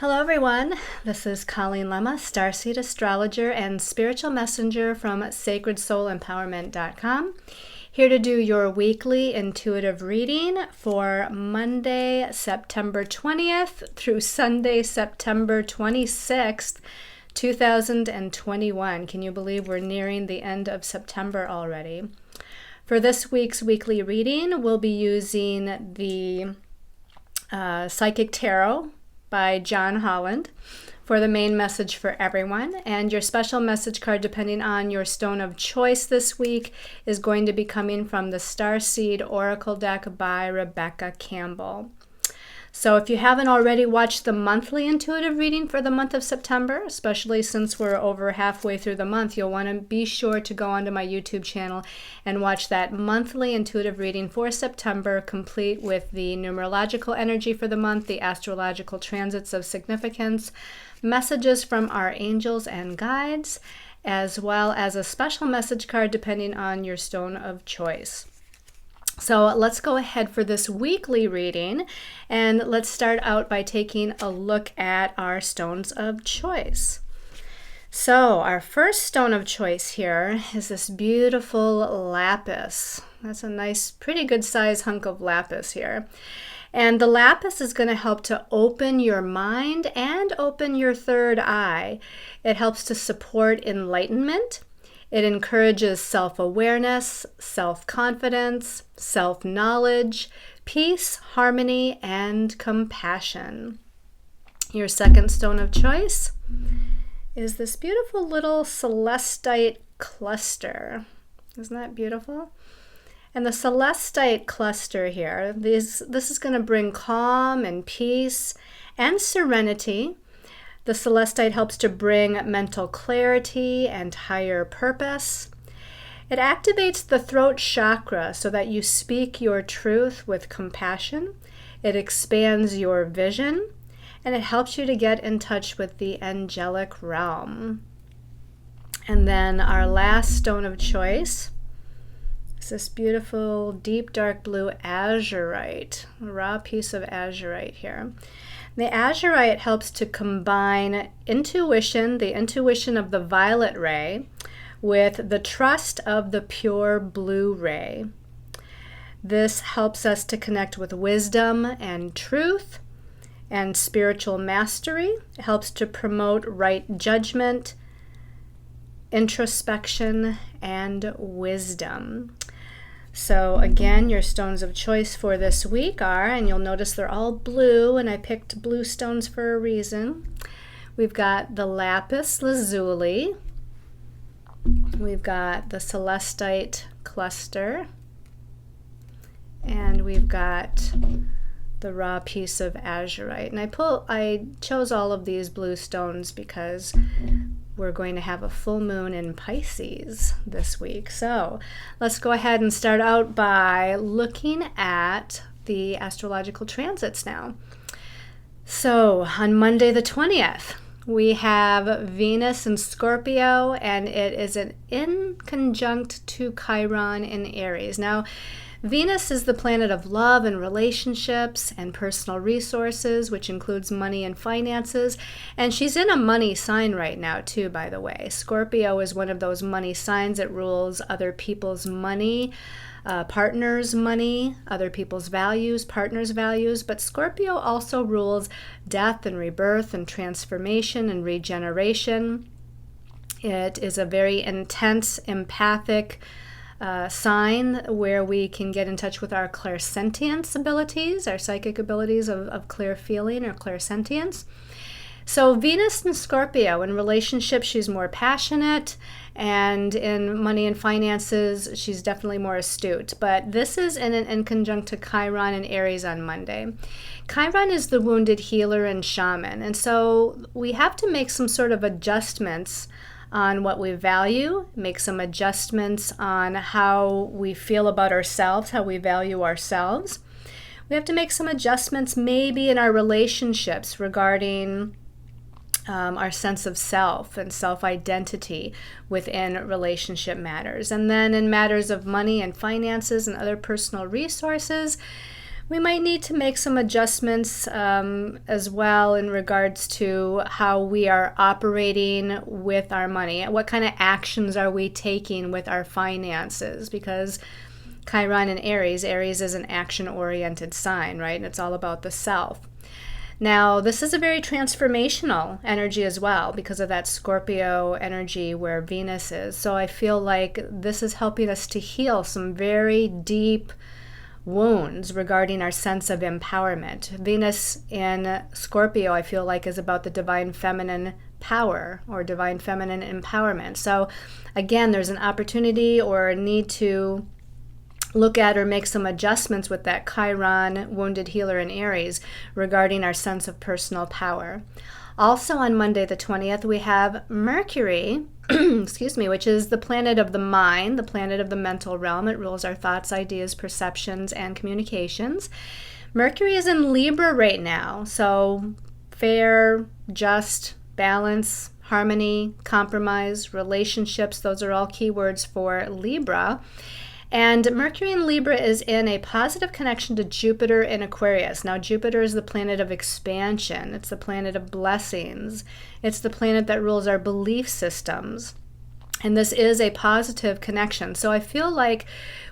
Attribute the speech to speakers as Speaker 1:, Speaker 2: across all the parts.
Speaker 1: Hello everyone, this is Colleen Lemma, starseed astrologer and spiritual messenger from sacredsoulempowerment.com, here to do your weekly intuitive reading for Monday, September 20th through Sunday, September 26th, 2021. Can you believe we're nearing the end of September already? For this week's weekly reading, we'll be using the Psychic Tarot by John Holland for the main message for everyone. And your special message card, depending on your stone of choice this week, is going to be coming from the Starseed Oracle deck by Rebecca Campbell. So if you haven't already watched the monthly intuitive reading for the month of September, especially since we're over halfway through the month, you'll want to be sure to go onto my YouTube channel and watch that monthly intuitive reading for September, complete with the numerological energy for the month, the astrological transits of significance, messages from our angels and guides, as well as a special message card depending on your stone of choice. So let's go ahead for this weekly reading, and let's start out by taking a look at our stones of choice. So our first stone of choice here is this beautiful lapis. That's a nice, pretty good size hunk of lapis here. And the lapis is going to help to open your mind and open your third eye. It helps to support enlightenment. It encourages self-awareness, self-confidence, self-knowledge, peace, harmony, and compassion. Your second stone of choice is this beautiful little celestite cluster. Isn't that beautiful? And the celestite cluster here, this is going to bring calm and peace and serenity. The celestite helps to bring mental clarity and higher purpose. It activates the throat chakra so that you speak your truth with compassion. It expands your vision, and it helps you to get in touch with the angelic realm. And then our last stone of choice is this beautiful deep dark blue azurite, a raw piece of azurite here. The azurite helps to combine intuition, the intuition of the violet ray, with the trust of the pure blue ray. This helps us to connect with wisdom and truth and spiritual mastery. It helps to promote right judgment, introspection, and wisdom. So again, your stones of choice for this week are, and you'll notice they're all blue, and I picked blue stones for a reason. We've got the lapis lazuli. We've got the celestite cluster. And we've got the raw piece of azurite. And I chose all of these blue stones because we're going to have a full moon in Pisces this week. So let's go ahead and start out by looking at the astrological transits now. So on Monday the 20th, we have Venus in Scorpio, and it is in conjunct to Chiron in Aries. Now, Venus is the planet of love and relationships and personal resources, which includes money and finances. And she's in a money sign right now, too, by the way. Scorpio is one of those money signs. It rules other people's money, partners' money, other people's values, partners' values. But Scorpio also rules death and rebirth and transformation and regeneration. It is a very intense, empathic sign where we can get in touch with our clairsentience abilities, our psychic abilities of clear feeling or clairsentience. So Venus in Scorpio, in relationships, she's more passionate, and in money and finances, she's definitely more astute. But this is in conjunct to Chiron and Aries on Monday. Chiron is the wounded healer and shaman, and so we have to make some sort of adjustments on what we value, make some adjustments on how we feel about ourselves, how we value ourselves. We have to make some adjustments maybe in our relationships regarding our sense of self and self-identity within relationship matters. And then in matters of money and finances and other personal resources, We might need to make some adjustments as well in regards to how we are operating with our money. What kind of actions are we taking with our finances? Because Chiron in Aries is an action-oriented sign, right? And it's all about the self. Now, this is a very transformational energy as well because of that Scorpio energy where Venus is. So I feel like this is helping us to heal some very deep wounds regarding our sense of empowerment. Venus in Scorpio, I feel like, is about the divine feminine power or divine feminine empowerment. So again, there's an opportunity or a need to look at or make some adjustments with that Chiron wounded healer in Aries regarding our sense of personal power. Also on Monday the 20th, we have Mercury, excuse me, which is the planet of the mind, the planet of the mental realm. It rules our thoughts, ideas, perceptions, and communications. Mercury is in Libra right now, so fair, just, balance, harmony, compromise, relationships, those are all keywords for Libra. And Mercury in Libra is in a positive connection to Jupiter in Aquarius. Now, Jupiter is the planet of expansion. It's the planet of blessings. It's the planet that rules our belief systems. And this is a positive connection. So I feel like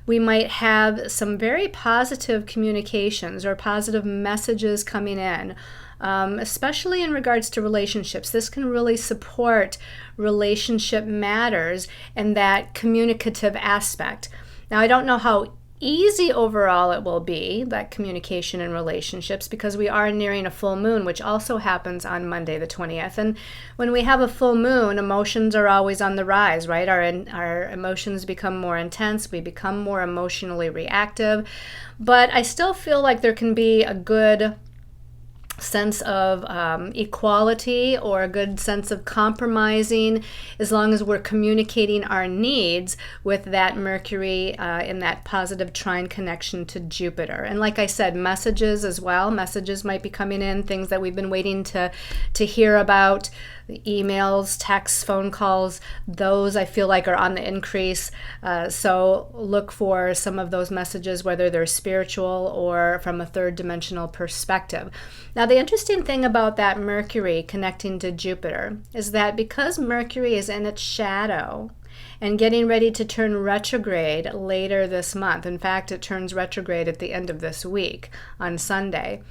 Speaker 1: we might have some very positive communications or positive messages coming in, especially in regards to relationships. This can really support relationship matters and that communicative aspect. Now, I don't know how easy overall it will be, that communication in relationships, because we are nearing a full moon, which also happens on Monday the 20th. And when we have a full moon, emotions are always on the rise, right? Our emotions become more intense. We become more emotionally reactive. But I still feel like there can be a good sense of equality or a good sense of compromising as long as we're communicating our needs with that Mercury in that positive trine connection to Jupiter. And like I said, messages as well. Messages might be coming in, things that we've been waiting to hear about. Emails, texts, phone calls, those I feel like are on the increase. So look for some of those messages, whether they're spiritual or from a third dimensional perspective. Now, the interesting thing about that Mercury connecting to Jupiter is that because Mercury is in its shadow and getting ready to turn retrograde later this month, in fact, it turns retrograde at the end of this week on Sunday.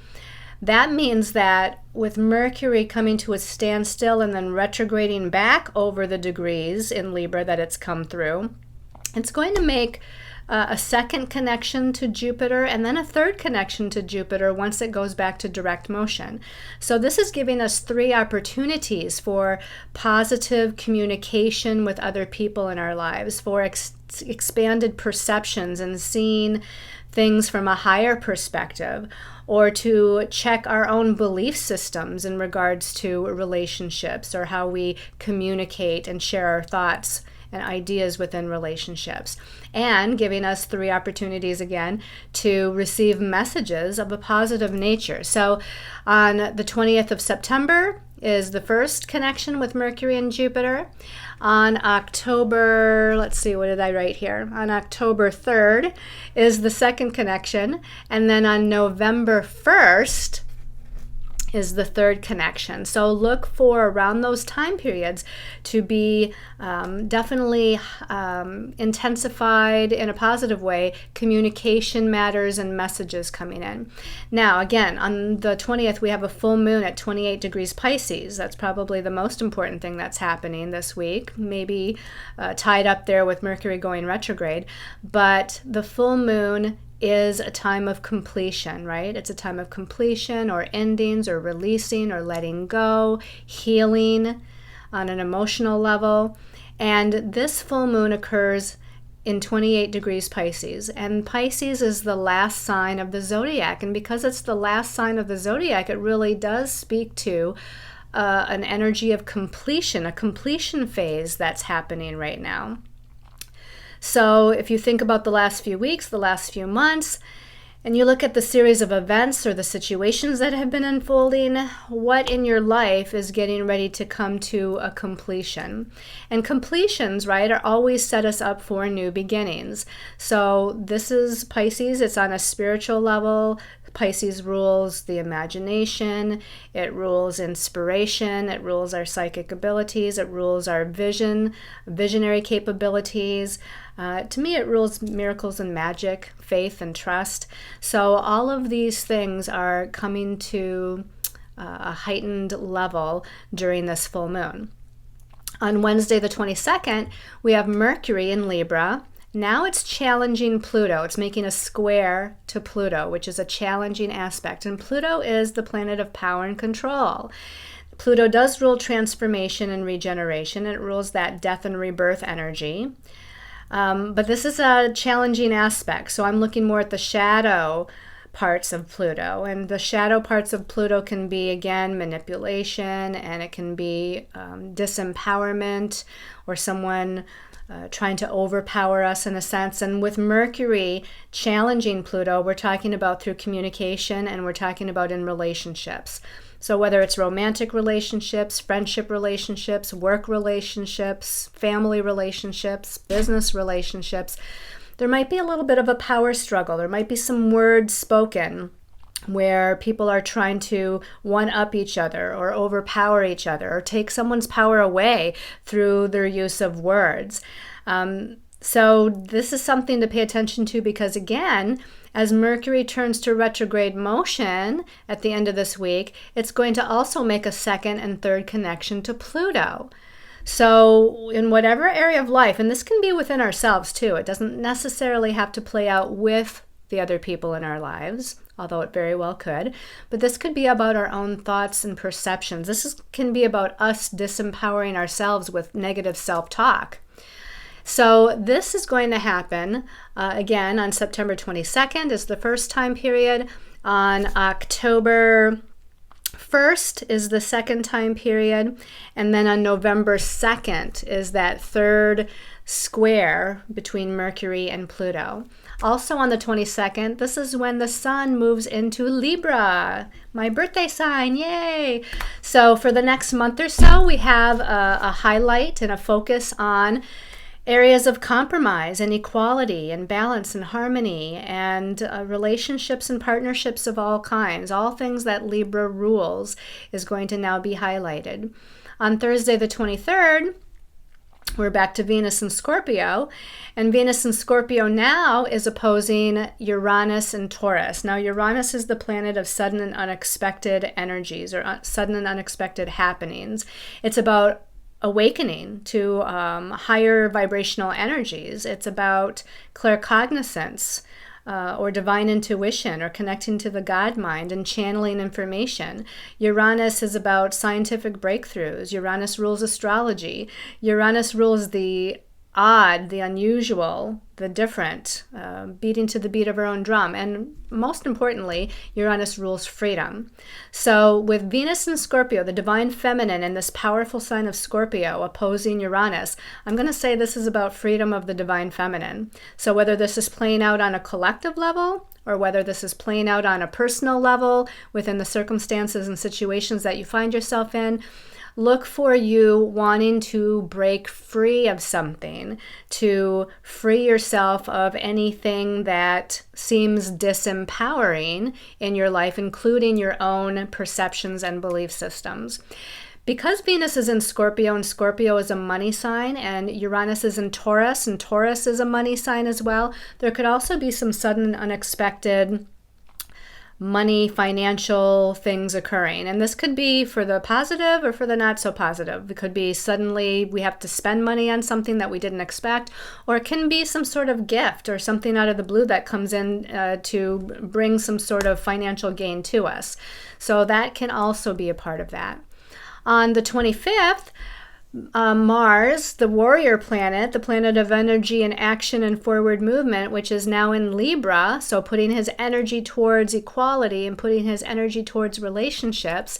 Speaker 1: That means that with Mercury coming to a standstill and then retrograding back over the degrees in Libra that it's come through, it's going to make a second connection to Jupiter and then a third connection to Jupiter once it goes back to direct motion. So this is giving us 3 opportunities for positive communication with other people in our lives, for expanded perceptions and seeing things from a higher perspective, or to check our own belief systems in regards to relationships or how we communicate and share our thoughts and ideas within relationships, and giving us 3 opportunities again to receive messages of a positive nature. So on the 20th of September is the first connection with Mercury and Jupiter. On October, let's see, what did I write here? On October 3rd is the second connection. And then on November 1st is the third connection. So look for around those time periods to be definitely intensified in a positive way, communication matters and messages coming in. Now, again, on the 20th, we have a full moon at 28 degrees Pisces. That's probably the most important thing that's happening this week, maybe tied up there with Mercury going retrograde. But the full moon is a time of completion, right? It's a time of completion or endings or releasing or letting go, healing on an emotional level. And this full moon occurs in 28 degrees Pisces. And Pisces is the last sign of the zodiac. And because it's the last sign of the zodiac, it really does speak to an energy of completion, a completion phase that's happening right now. So if you think about the last few weeks, the last few months, and you look at the series of events or the situations that have been unfolding, what in your life is getting ready to come to a completion? And completions, right, are always set us up for new beginnings. So this is Pisces. It's on a spiritual level. Pisces rules the imagination, it rules inspiration, it rules our psychic abilities, it rules our visionary capabilities. To me, it rules miracles and magic, faith and trust. So all of these things are coming to a heightened level during this full moon. On Wednesday the 22nd, we have Mercury in Libra. Now it's challenging Pluto. It's making a square to Pluto, which is a challenging aspect. And Pluto is the planet of power and control. Pluto does rule transformation and regeneration. It rules that death and rebirth energy. But this is a challenging aspect. So I'm looking more at the shadow parts of Pluto. And the shadow parts of Pluto can be, again, manipulation, and it can be disempowerment, or someone trying to overpower us in a sense. And with Mercury challenging Pluto, we're talking about through communication, and we're talking about in relationships. So whether it's romantic relationships, friendship relationships, work relationships, family relationships, business relationships, there might be a little bit of a power struggle. There might be some words spoken where people are trying to one-up each other or overpower each other or take someone's power away through their use of words. So this is something to pay attention to, because again, as Mercury turns to retrograde motion at the end of this week, it's going to also make a second and third connection to Pluto. So in whatever area of life, and this can be within ourselves too, it doesn't necessarily have to play out with the other people in our lives, although it very well could. But this could be about our own thoughts and perceptions. Can be about us disempowering ourselves with negative self-talk. So this is going to happen again on September 22nd is the first time period. On October 1st is the second time period. And then on November 2nd is that third square between Mercury and Pluto. Also on the 22nd, this is when the sun moves into Libra, my birthday sign, yay! So for the next month or so, we have a highlight and a focus on areas of compromise and equality and balance and harmony and relationships and partnerships of all kinds. All things that Libra rules is going to now be highlighted. On Thursday the 23rd, we're back to Venus and Scorpio, and Venus and Scorpio now is opposing Uranus and Taurus. Now Uranus is the planet of sudden and unexpected energies, or sudden and unexpected happenings. It's about awakening to higher vibrational energies. It's about claircognizance or divine intuition, or connecting to the God mind and channeling information. Uranus is about scientific breakthroughs. Uranus rules astrology. Uranus rules the odd, the unusual, the different, beating to the beat of our own drum. And most importantly, Uranus rules freedom. So with Venus and Scorpio, the divine feminine and this powerful sign of Scorpio opposing Uranus, I'm going to say this is about freedom of the divine feminine. So whether this is playing out on a collective level, or whether this is playing out on a personal level within the circumstances and situations that you find yourself in, look for you wanting to break free of something, to free yourself of anything that seems disempowering in your life, including your own perceptions and belief systems. Because Venus is in Scorpio, and Scorpio is a money sign, and Uranus is in Taurus, and Taurus is a money sign as well, there could also be some sudden and unexpected money, financial things occurring. And this could be for the positive or for the not so positive. It could be suddenly we have to spend money on something that we didn't expect, or it can be some sort of gift or something out of the blue that comes in to bring some sort of financial gain to us. So that can also be a part of that. On the 25th, Mars, the warrior planet, the planet of energy and action and forward movement, which is now in Libra, so putting his energy towards equality and putting his energy towards relationships,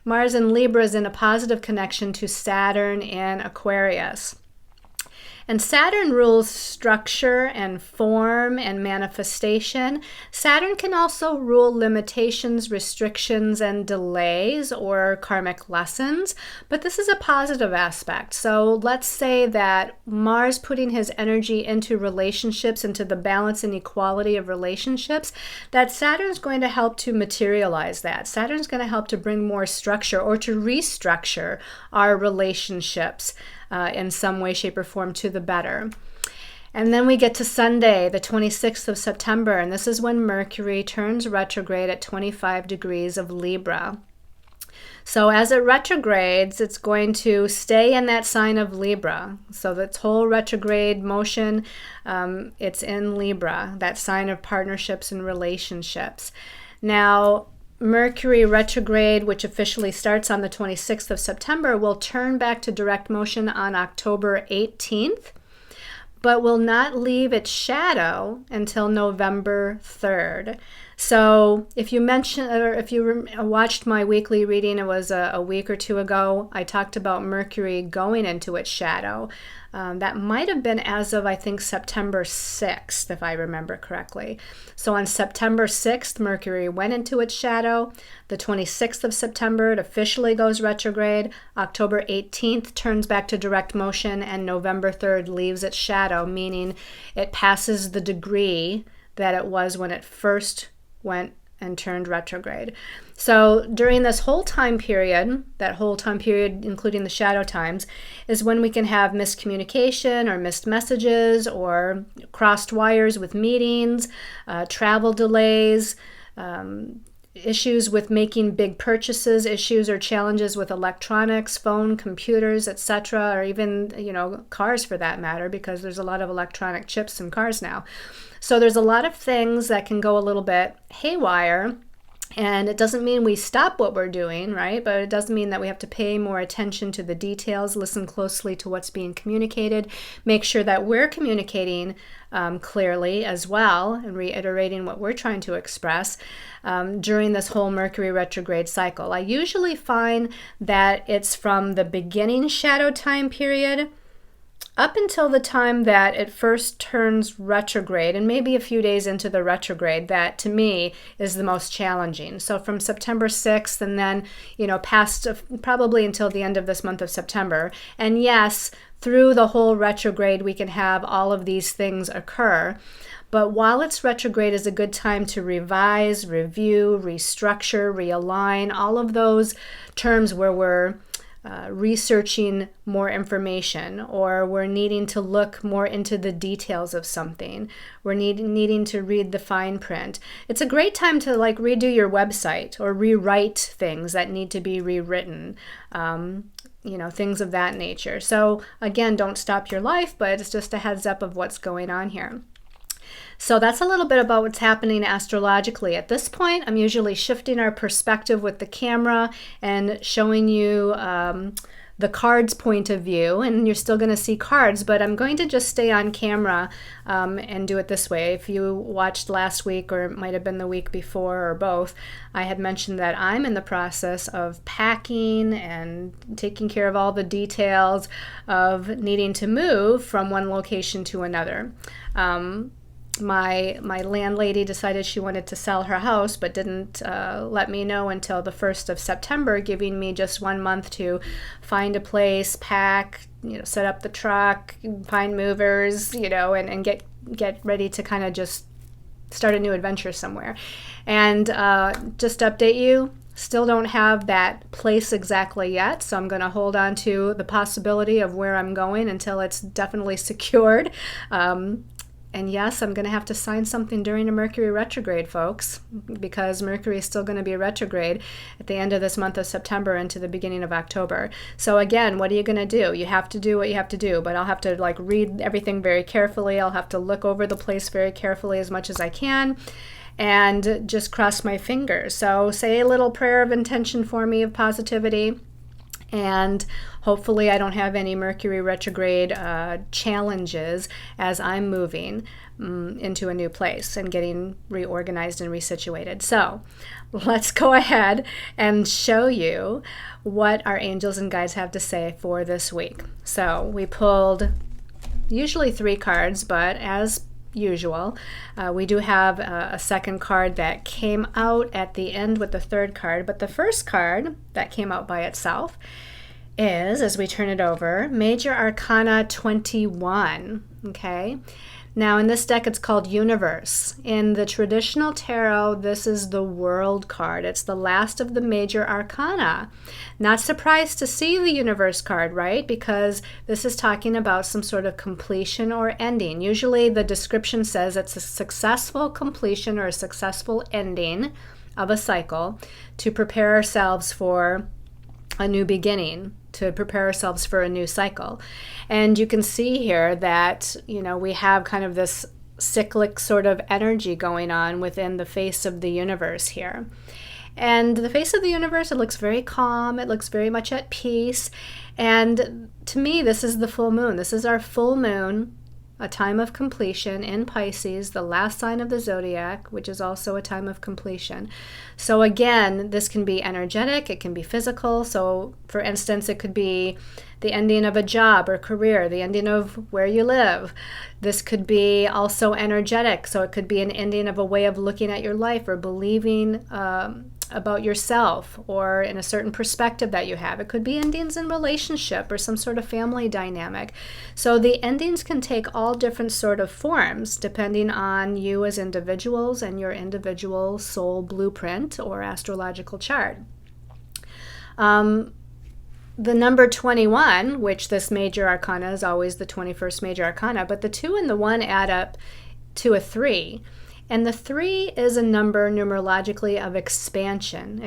Speaker 1: Mars in Libra is in a positive connection to Saturn in Aquarius. And Saturn rules structure and form and manifestation. Saturn can also rule limitations, restrictions, and delays or karmic lessons, but this is a positive aspect. So let's say that Mars putting his energy into relationships, into the balance and equality of relationships, that Saturn's going to help to materialize that. Saturn's going to help to bring more structure or to restructure our relationships in some way, shape, or form to the better. And then we get to Sunday, the 26th of September, and this is when Mercury turns retrograde at 25 degrees of Libra. So as it retrogrades, it's going to stay in that sign of Libra. So its whole retrograde motion, it's in Libra, that sign of partnerships and relationships. Now, Mercury retrograde, which officially starts on the 26th of September, will turn back to direct motion on October 18th, but will not leave its shadow until November 3rd. So if you watched my weekly reading, it was a week or two ago, I talked about Mercury going into its shadow. That might have been as of, I think, September 6th, if I remember correctly. So on September 6th, Mercury went into its shadow. The 26th of September, it officially goes retrograde. October 18th turns back to direct motion, and November 3rd leaves its shadow, meaning it passes the degree that it was when it first went and turned retrograde. So during this whole time period, that whole time period, including the shadow times, is when we can have miscommunication or missed messages or crossed wires with meetings, travel delays, issues with making big purchases, issues or challenges with electronics, phone, computers, etc., or even, cars for that matter, because there's a lot of electronic chips in cars now. So there's a lot of things that can go a little bit haywire, and it doesn't mean we stop what we're doing, right? But it does mean that we have to pay more attention to the details, listen closely to what's being communicated, make sure that we're communicating clearly as well and reiterating what we're trying to express during this whole Mercury retrograde cycle. I usually find that it's from the beginning shadow time period up until the time that it first turns retrograde, and maybe a few days into the retrograde, that to me is the most challenging. So from September 6th and then, past probably until the end of this month of September. And yes, through the whole retrograde, we can have all of these things occur. But while it's retrograde is a good time to revise, review, restructure, realign, all of those terms where we're researching more information, or we're needing to look more into the details of something. We're needing to read the fine print. It's a great time to redo your website or rewrite things that need to be rewritten. Things of that nature. So again, don't stop your life, but it's just a heads up of what's going on here. So that's a little bit about what's happening astrologically. At this point, I'm usually shifting our perspective with the camera and showing you the cards point of view, and you're still going to see cards, but I'm going to just stay on camera and do it this way. If you watched last week, or it might have been the week before, or both, I had mentioned that I'm in the process of packing and taking care of all the details of needing to move from one location to another. My landlady decided she wanted to sell her house, but didn't let me know until the 1st of September, giving me just 1 month to find a place, pack, set up the truck, find movers, and get ready to kind of just start a new adventure somewhere. And just to update you, still don't have that place exactly yet, so I'm going to hold on to the possibility of where I'm going until it's definitely secured. And yes, I'm going to have to sign something during a Mercury retrograde, folks, because Mercury is still going to be retrograde at the end of this month of September into the beginning of October. So again, what are you going to do? You have to do what you have to do, but I'll have to read everything very carefully. I'll have to look over the place very carefully as much as I can and just cross my fingers. So say a little prayer of intention for me of positivity. And hopefully I don't have any Mercury retrograde challenges as I'm moving into a new place and getting reorganized and resituated. So let's go ahead and show you what our angels and guides have to say for this week. So we pulled usually 3 cards, but as usual, we do have a second card that came out at the end with the third card. But the first card that came out by itself is, as we turn it over, Major Arcana 21. Okay. Now in this deck it's called Universe. In the traditional tarot, this is the World card. It's the last of the major arcana. Not surprised to see the Universe card, right? Because this is talking about some sort of completion or ending. Usually the description says it's a successful completion or a successful ending of a cycle to prepare ourselves for a new beginning, to prepare ourselves for a new cycle. And you can see here that, we have kind of this cyclic sort of energy going on within the face of the universe here. And the face of the universe, it looks very calm. It looks very much at peace. And to me, this is the full moon. This is our full moon, a time of completion in Pisces, the last sign of the zodiac, which is also a time of completion. So again, this can be energetic, it can be physical. So for instance, it could be the ending of a job or career, the ending of where you live. This could be also energetic. So it could be an ending of a way of looking at your life or believing about yourself or in a certain perspective that you have. It could be endings in relationship or some sort of family dynamic. So the endings can take all different sort of forms depending on you as individuals and your individual soul blueprint or astrological chart. The number 21, which this major arcana is always the 21st major arcana, but the 2 and the 1 add up to a 3. And the 3 is a number numerologically of expansion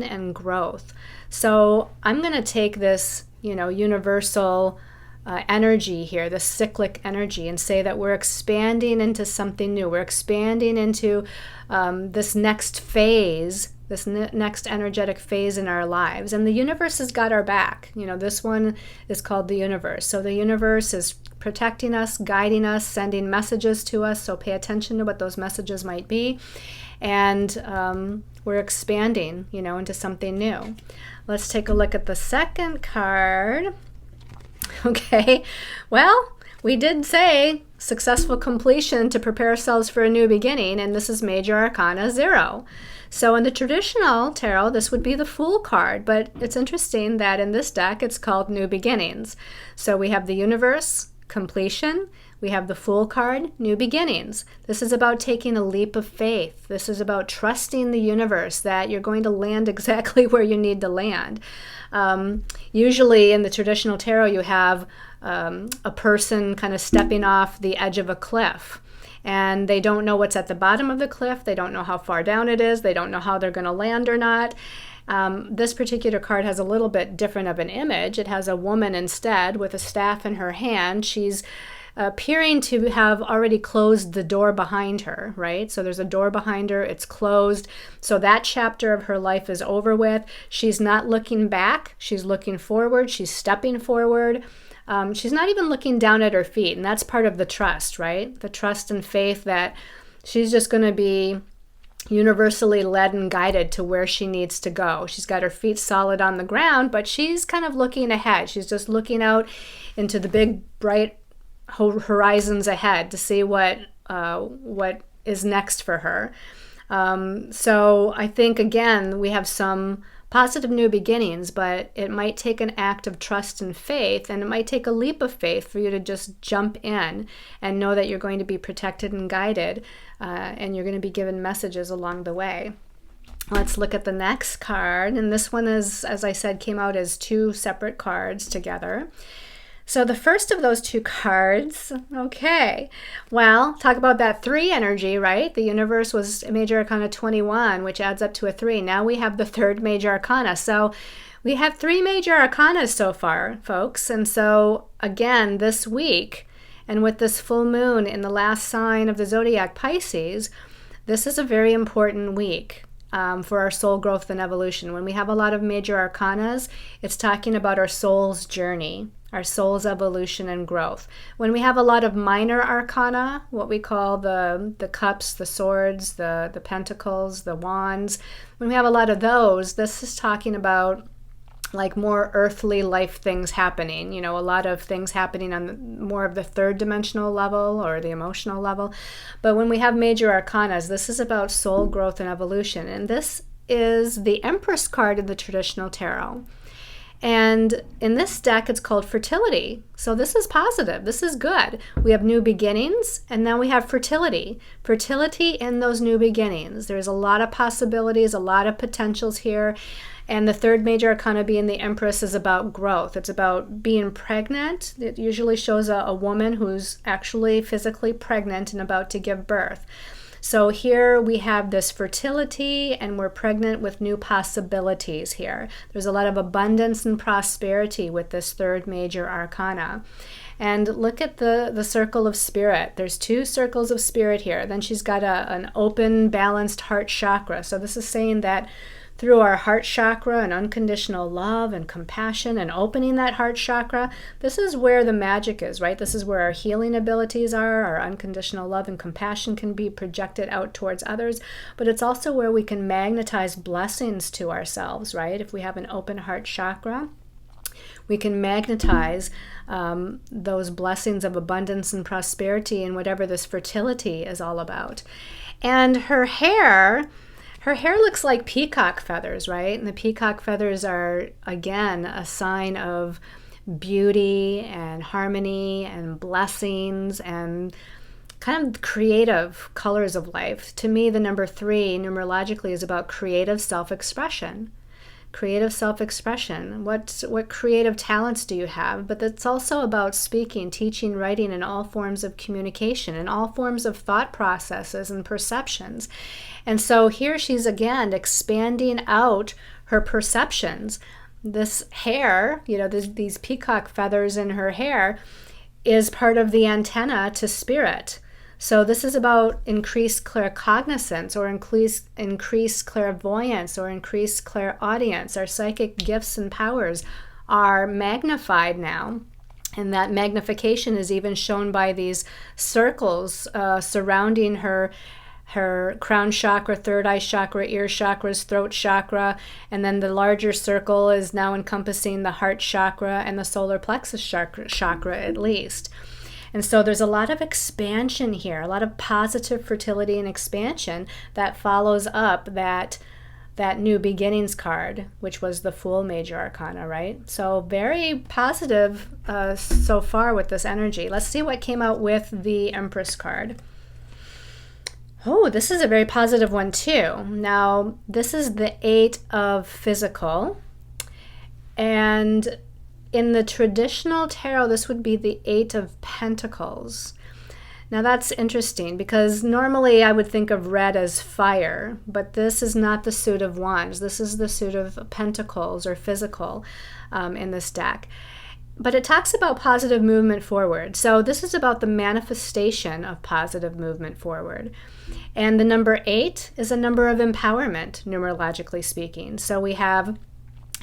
Speaker 1: and growth. So I'm going to take this, universal energy here, the cyclic energy, and say that we're expanding into something new. We're expanding into this next phase, this next energetic phase in our lives. And the universe has got our back. This one is called the universe. So the universe is protecting us, guiding us, sending messages to us. So pay attention to what those messages might be. And we're expanding, into something new. Let's take a look at the second card. Okay, well, we did say successful completion to prepare ourselves for a new beginning, and this is Major Arcana 0. So in the traditional tarot, this would be the Fool card, but it's interesting that in this deck, it's called New Beginnings. So we have the Universe, completion. We have the Fool card, New Beginnings. This is about taking a leap of faith. This is about trusting the universe that you're going to land exactly where you need to land. Usually in the traditional tarot, you have a person kind of stepping off the edge of a cliff. And they don't know what's at the bottom of the cliff. They don't know how far down it is. They don't know how they're going to land or not. This particular card has a little bit different of an image. It has a woman instead with a staff in her hand. She's appearing to have already closed the door behind her, right? So there's a door behind her. It's closed. So that chapter of her life is over with. She's not looking back. She's looking forward. She's stepping forward. She's not even looking down at her feet. And that's part of the trust, right? The trust and faith that she's just going to be universally led and guided to where she needs to go. She's got her feet solid on the ground, but she's kind of looking ahead. She's just looking out into the big, bright horizons ahead to see what is next for her. So I think, again, we have some positive new beginnings, but it might take an act of trust and faith, and it might take a leap of faith for you to just jump in and know that you're going to be protected and guided, and you're going to be given messages along the way. Let's look at the next card, and this one is, as I said, came out as 2 separate cards together. So the first of those 2 cards, okay, well, talk about that 3 energy, right? The universe was Major Arcana 21, which adds up to a 3. Now we have the 3rd Major Arcana. So we have 3 Major Arcanas so far, folks. And so, again, this week, and with this full moon in the last sign of the zodiac, Pisces, this is a very important week for our soul growth and evolution. When we have a lot of Major Arcanas, it's talking about our soul's journey, our soul's evolution and growth. When we have a lot of minor arcana, what we call the cups, the swords, the pentacles, the wands, when we have a lot of those, this is talking about like more earthly life things happening, a lot of things happening on more of the third dimensional level or the emotional level. But when we have major arcanas, this is about soul growth and evolution. And this is the Empress card in the traditional tarot. And in this deck, it's called fertility. So this is positive. This is good. We have new beginnings, and now we have fertility. Fertility in those new beginnings. There's a lot of possibilities, a lot of potentials here. And the third major arcana, being the Empress, is about growth. It's about being pregnant. It usually shows a woman who's actually physically pregnant and about to give birth. So here we have this fertility, and we're pregnant with new possibilities here. There's a lot of abundance and prosperity with this third major arcana. And look at the circle of spirit. There's 2 circles of spirit here. Then she's got an open, balanced heart chakra. So this is saying that through our heart chakra and unconditional love and compassion and opening that heart chakra, this is where the magic is, right? This is where our healing abilities are. Our unconditional love and compassion can be projected out towards others, but it's also where we can magnetize blessings to ourselves, right? If we have an open heart chakra, we can magnetize those blessings of abundance and prosperity and whatever this fertility is all about. And her hair looks like peacock feathers, right? And the peacock feathers are, again, a sign of beauty and harmony and blessings and kind of creative colors of life. To me, the number 3, numerologically, is about creative self-expression. Creative self-expression. What creative talents do you have? But it's also about speaking, teaching, writing, and all forms of communication, and all forms of thought processes and perceptions. And so here she's again expanding out her perceptions. This hair, these peacock feathers in her hair, is part of the antenna to spirit. So this is about increased claircognizance or increased clairvoyance or increased clairaudience. Our psychic gifts and powers are magnified now. And that magnification is even shown by these circles surrounding her crown chakra, third eye chakra, ear chakras, throat chakra, and then the larger circle is now encompassing the heart chakra and the solar plexus chakra at least. And so there's a lot of expansion here, a lot of positive fertility and expansion that follows up that new beginnings card, which was the Fool major arcana, right? So very positive so far with this energy. Let's see what came out with the Empress card. Oh, this is a very positive one too. Now, this is the 8 of physical. And in the traditional tarot, this would be the 8 of Pentacles. Now that's interesting because normally I would think of red as fire, but this is not the suit of wands. This is the suit of pentacles or physical in this deck. But it talks about positive movement forward. So this is about the manifestation of positive movement forward. And the number 8 is a number of empowerment, numerologically speaking. So we have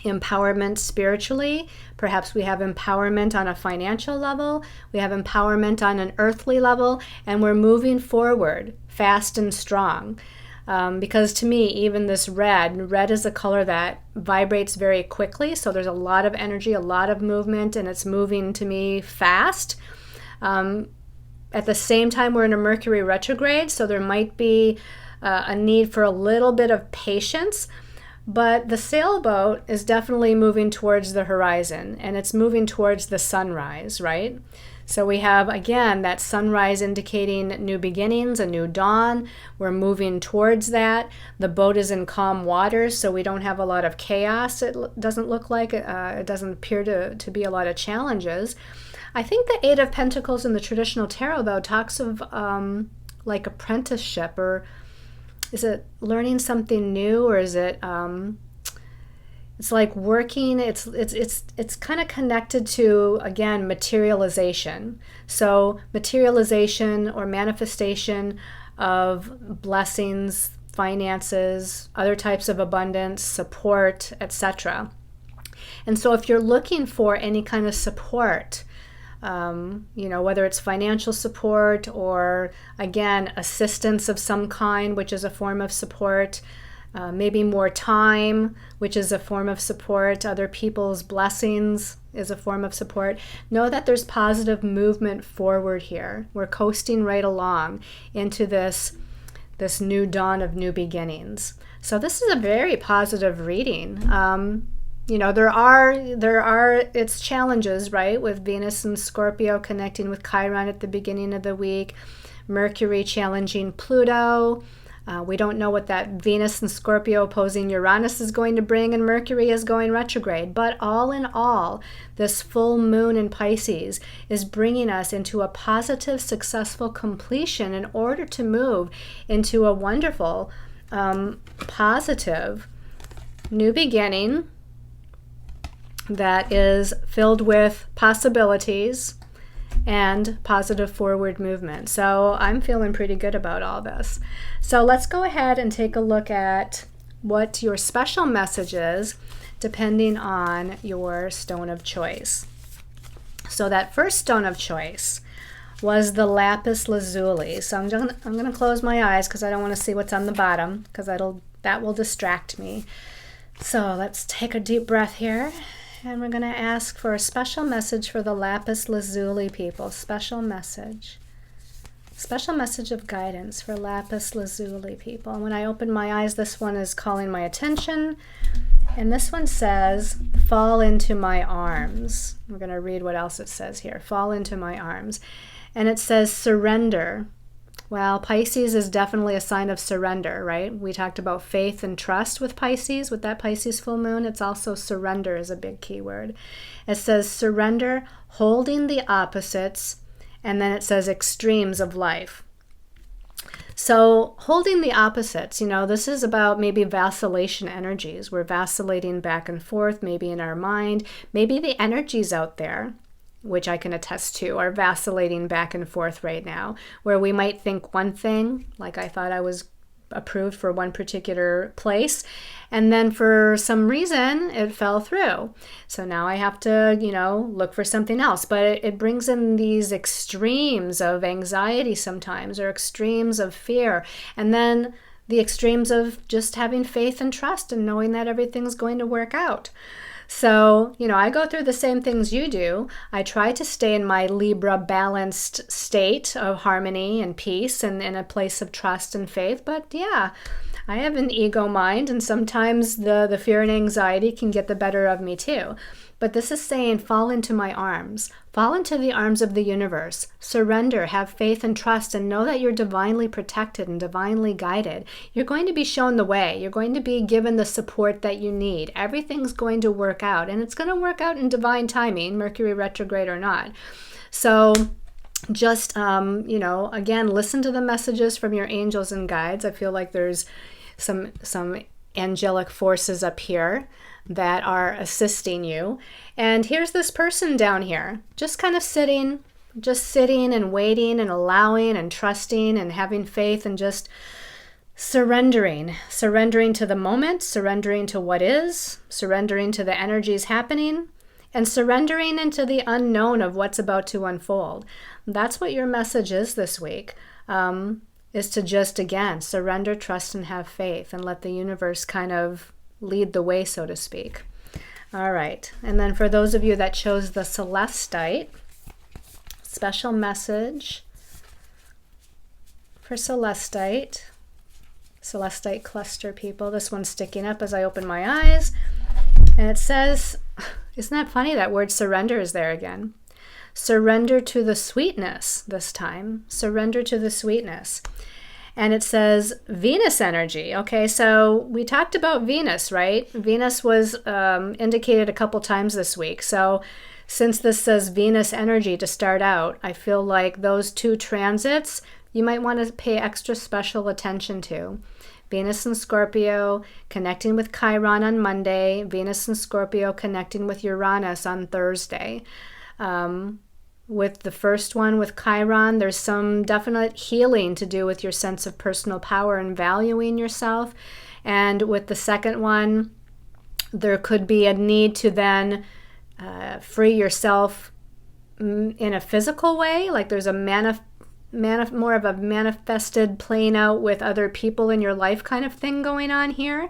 Speaker 1: empowerment spiritually, perhaps we have empowerment on a financial level, we have empowerment on an earthly level, and we're moving forward fast and strong. Because to me, even this red is a color that vibrates very quickly, so there's a lot of energy, a lot of movement, and it's moving to me fast. At the same time, we're in a Mercury retrograde, so there might be a need for a little bit of patience. But the sailboat is definitely moving towards the horizon, and it's moving towards the sunrise, right? So we have, again, that sunrise indicating new beginnings, a new dawn. We're moving towards that. The boat is in calm waters, so we don't have a lot of chaos. It doesn't look like it. It doesn't appear to be a lot of challenges. I think the 8 of Pentacles in the traditional tarot, though, talks of like apprenticeship, or is it learning something new, or is it it's like working? It's kind of connected to, again, materialization. So materialization or manifestation of blessings, finances, other types of abundance, support, etc. And so if you're looking for any kind of support, whether it's financial support or, again, assistance of some kind, which is a form of support, maybe more time, which is a form of support. Other people's blessings is a form of support. Know that there's positive movement forward here. We're coasting right along into this new dawn of new beginnings. So this is a very positive reading. There are its challenges, right? With Venus and Scorpio connecting with Chiron at the beginning of the week, Mercury challenging Pluto. We don't know what that Venus and Scorpio opposing Uranus is going to bring, and Mercury is going retrograde. But all in all, this full moon in Pisces is bringing us into a positive, successful completion in order to move into a wonderful, positive new beginning that is filled with possibilities and positive forward movement. So I'm feeling pretty good about all this. So let's go ahead and take a look at what your special message is depending on your stone of choice. So that first stone of choice was the lapis lazuli. So I'm going to close my eyes because I don't want to see what's on the bottom, because that will distract me. So let's take a deep breath here. And we're going to ask for a special message for the lapis lazuli people. Special message of guidance for lapis lazuli people. And when I open my eyes, this one is calling my attention. And this one says, fall into my arms. We're going to read what else it says here. Fall into my arms. And it says surrender. Well, Pisces is definitely a sign of surrender, right? We talked about faith and trust with Pisces, with that Pisces full moon. It's also surrender is a big keyword. It says surrender, holding the opposites, and then it says extremes of life. So holding the opposites, this is about maybe vacillation energies. We're vacillating back and forth, maybe in our mind, maybe the energies out there, which I can attest to, are vacillating back and forth right now, where we might think one thing, like I thought I was approved for one particular place, and then for some reason it fell through. So now I have to, look for something else. But it brings in these extremes of anxiety sometimes, or extremes of fear, and then the extremes of just having faith and trust and knowing that everything's going to work out. So, I go through the same things you do. I try to stay in my Libra balanced state of harmony and peace and in a place of trust and faith. But yeah, I have an ego mind, and sometimes the fear and anxiety can get the better of me too. But this is saying, fall into my arms. Fall into the arms of the universe. Surrender, have faith and trust, and know that you're divinely protected and divinely guided. You're going to be shown the way. You're going to be given the support that you need. Everything's going to work out, and it's going to work out in divine timing, Mercury retrograde or not. So just, again, listen to the messages from your angels and guides. I feel like there's some angelic forces up here that are assisting you. And here's this person down here, just kind of sitting and waiting and allowing and trusting and having faith and just surrendering to the moment, surrendering to what is, surrendering to the energies happening, and surrendering into the unknown of what's about to unfold. That's what your message is this week, is to just, again, surrender, trust, and have faith, and let the universe kind of lead the way, so to speak. All right. And then for those of you that chose the Celestite, special message for Celestite cluster people. This one's sticking up as I open my eyes. And it says, isn't that funny? That word surrender is there again. Surrender to the sweetness this time. Surrender to the sweetness. And it says Venus energy. Okay, so we talked about Venus, right? Venus was indicated a couple times this week. So since this says Venus energy to start out, I feel like those two transits you might want to pay extra special attention to. Venus and Scorpio connecting with Chiron on Monday. Venus and Scorpio connecting with Uranus on Thursday. With the first one, with Chiron, there's some definite healing to do with your sense of personal power and valuing yourself. And with the second one, there could be a need to then free yourself in a physical way. Like there's a more of a manifested playing out with other people in your life kind of thing going on here,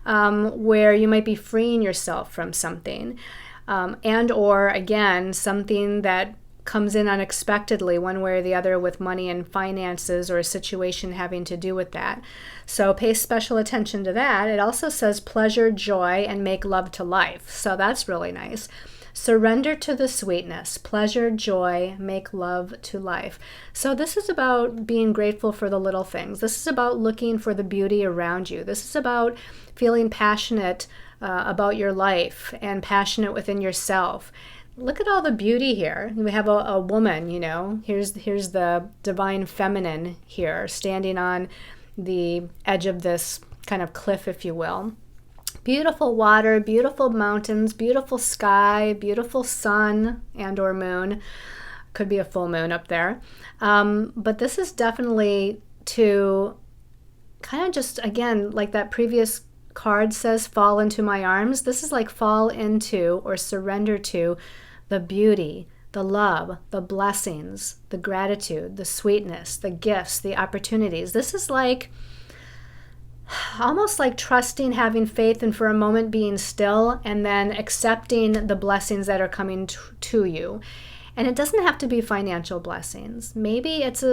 Speaker 1: where you might be freeing yourself from something, and or again, something that comes in unexpectedly one way or the other with money and finances or a situation having to do with that. So pay special attention to that. It also says pleasure, joy, and make love to life. So that's really nice. Surrender to the sweetness, pleasure, joy, make love to life. So this is about being grateful for the little things. This is about looking for the beauty around you. This is about feeling passionate about your life and passionate within yourself. Look at all the beauty here. We have a woman, you know. Here's the divine feminine here, standing on the edge of this kind of cliff, if you will. Beautiful water, beautiful mountains, beautiful sky, beautiful sun and or moon. Could be a full moon up there. But this is definitely to kind of just, again, like that previous card says, fall into my arms. This is like fall into or surrender to the beauty, the love, the blessings, the gratitude, the sweetness, the gifts, the opportunities. This is like almost like trusting, having faith, and for a moment being still, and then accepting the blessings that are coming to you. And it doesn't have to be financial blessings. Maybe it's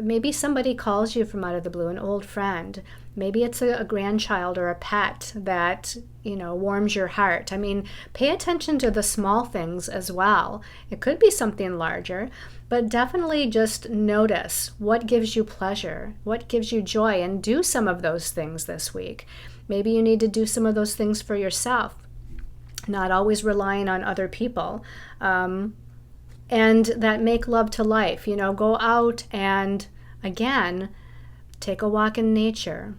Speaker 1: maybe somebody calls you from out of the blue, an old friend. Maybe it's a grandchild or a pet that, warms your heart. I mean, pay attention to the small things as well. It could be something larger, but definitely just notice what gives you pleasure, what gives you joy, and do some of those things this week. Maybe you need to do some of those things for yourself, not always relying on other people. And that make love to life. Go out and, again, take a walk in nature.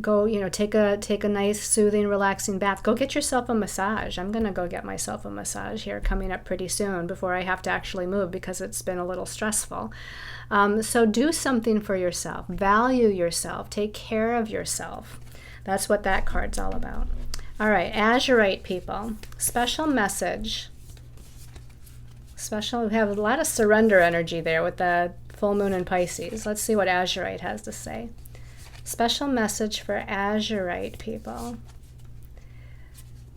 Speaker 1: Go, take a nice, soothing, relaxing bath. Go get yourself a massage. I'm going to go get myself a massage here coming up pretty soon before I have to actually move because it's been a little stressful. So do something for yourself. Value yourself. Take care of yourself. That's what that card's all about. All right, Azurite people. Special message. We have a lot of surrender energy there with the full moon in Pisces. Let's see what Azurite has to say. Special message for Azurite people.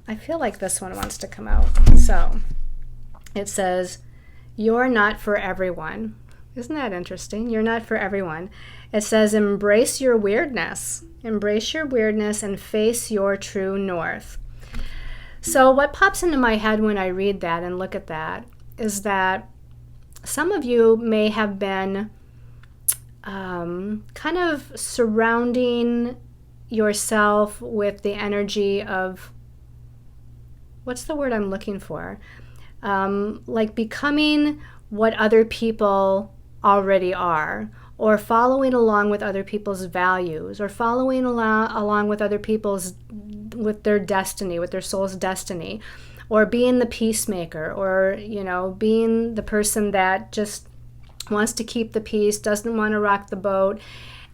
Speaker 1: I feel like this one wants to come out. So it says, you're not for everyone. Isn't that interesting? You're not for everyone. It says, embrace your weirdness. Embrace your weirdness and face your true north. So what pops into my head when I read that and look at that is that some of you may have been kind of surrounding yourself with the energy of, what's the word I'm looking for? Like becoming what other people already are, or following along with other people's values, or following along with other people's, with their destiny, with their soul's destiny, or being the peacemaker, or, being the person that just wants to keep the peace, doesn't want to rock the boat.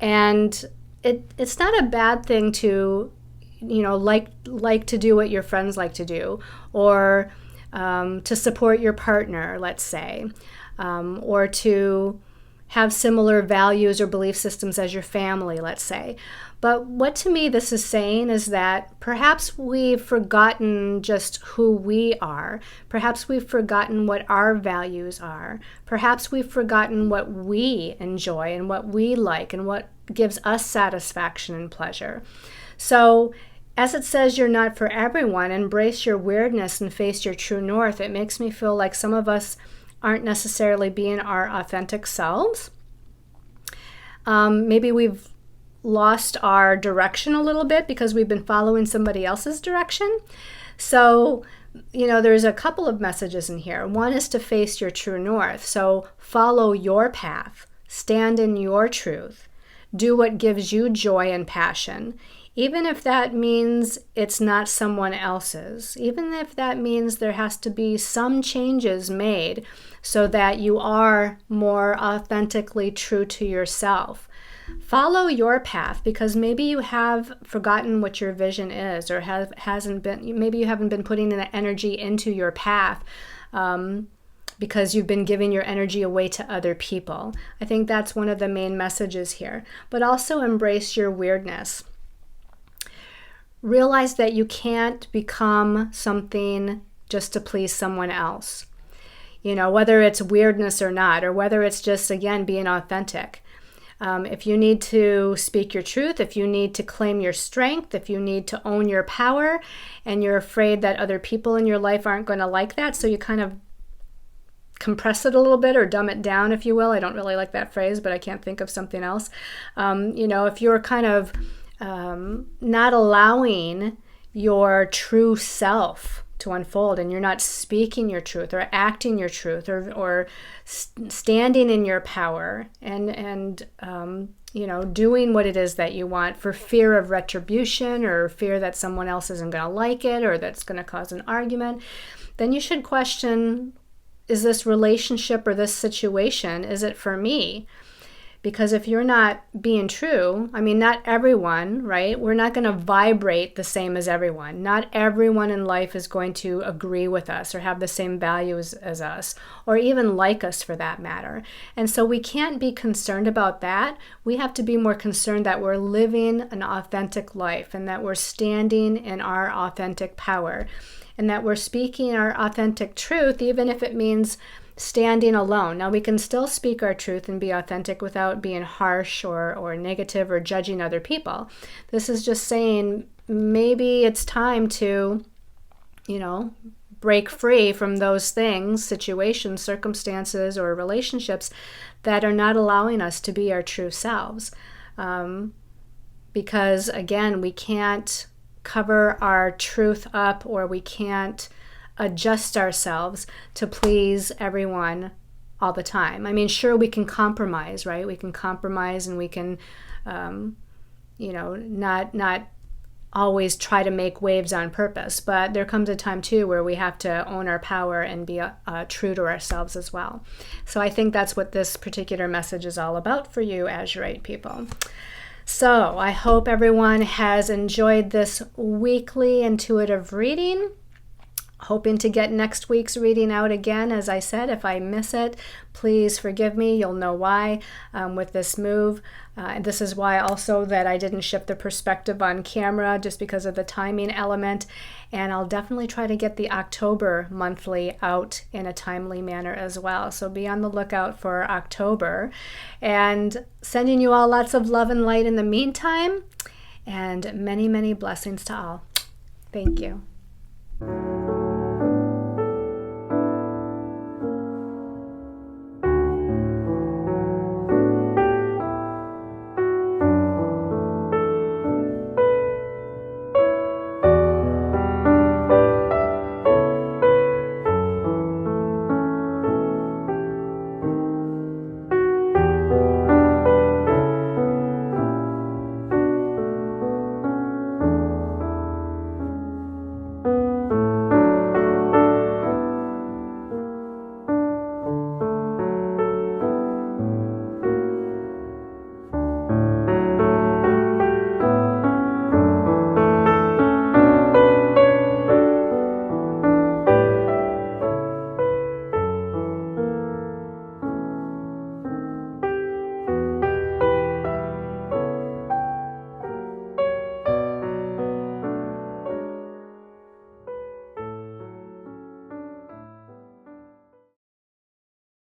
Speaker 1: And it's not a bad thing to, like to do what your friends like to do, or to support your partner, let's say, or to have similar values or belief systems as your family, let's say. But what to me this is saying is that perhaps we've forgotten just who we are. Perhaps we've forgotten what our values are. Perhaps we've forgotten what we enjoy and what we like and what gives us satisfaction and pleasure. So as it says, you're not for everyone, embrace your weirdness and face your true north. It makes me feel like some of us aren't necessarily being our authentic selves. Maybe we've lost our direction a little bit because we've been following somebody else's direction. So, there's a couple of messages in here. One is to face your true north. So follow your path, stand in your truth, do what gives you joy and passion, even if that means it's not someone else's, even if that means there has to be some changes made so that you are more authentically true to yourself. Follow your path, because maybe you have forgotten what your vision is, or maybe you haven't been putting the energy into your path because you've been giving your energy away to other people. I think that's one of the main messages here. But also embrace your weirdness. Realize that you can't become something just to please someone else. You know, whether it's weirdness or not, or whether it's just, again, being authentic. If you need to speak your truth, if you need to claim your strength, if you need to own your power, and you're afraid that other people in your life aren't going to like that, so you kind of compress it a little bit or dumb it down, if you will. I don't really like that phrase, but I can't think of something else. You know, if you're kind of not allowing your true self to unfold, and you're not speaking your truth or acting your truth or standing in your power and you know, doing what it is that you want for fear of retribution or fear that someone else isn't going to like it or that's going to cause an argument, then you should question, is this relationship or this situation, is it for me? Because if you're not being true, I mean, not everyone, right? We're not going to vibrate the same as everyone. Not everyone in life is going to agree with us or have the same values as us, or even like us for that matter. And so we can't be concerned about that. We have to be more concerned that we're living an authentic life and that we're standing in our authentic power and that we're speaking our authentic truth, even if it means standing alone. Now, we can still speak our truth and be authentic without being harsh or negative or judging other people. This is just saying maybe it's time to, you know, break free from those things, situations, circumstances, or relationships that are not allowing us to be our true selves. Because, again, we can't cover our truth up, or we can't adjust ourselves to please everyone all the time. I mean, sure, we can compromise, right? We can compromise and we can, you know, not always try to make waves on purpose. But there comes a time, too, where we have to own our power and be true to ourselves as well. So I think that's what this particular message is all about for you, Azurite people. So I hope everyone has enjoyed this weekly intuitive reading. Hoping to get next week's reading out again. As I said, if I miss it, please forgive me. You'll know why with this move. And this is why also that I didn't shift the perspective on camera, just because of the timing element. And I'll definitely try to get the October monthly out in a timely manner as well. So be on the lookout for October. And sending you all lots of love and light in the meantime. And many, many blessings to all. Thank you.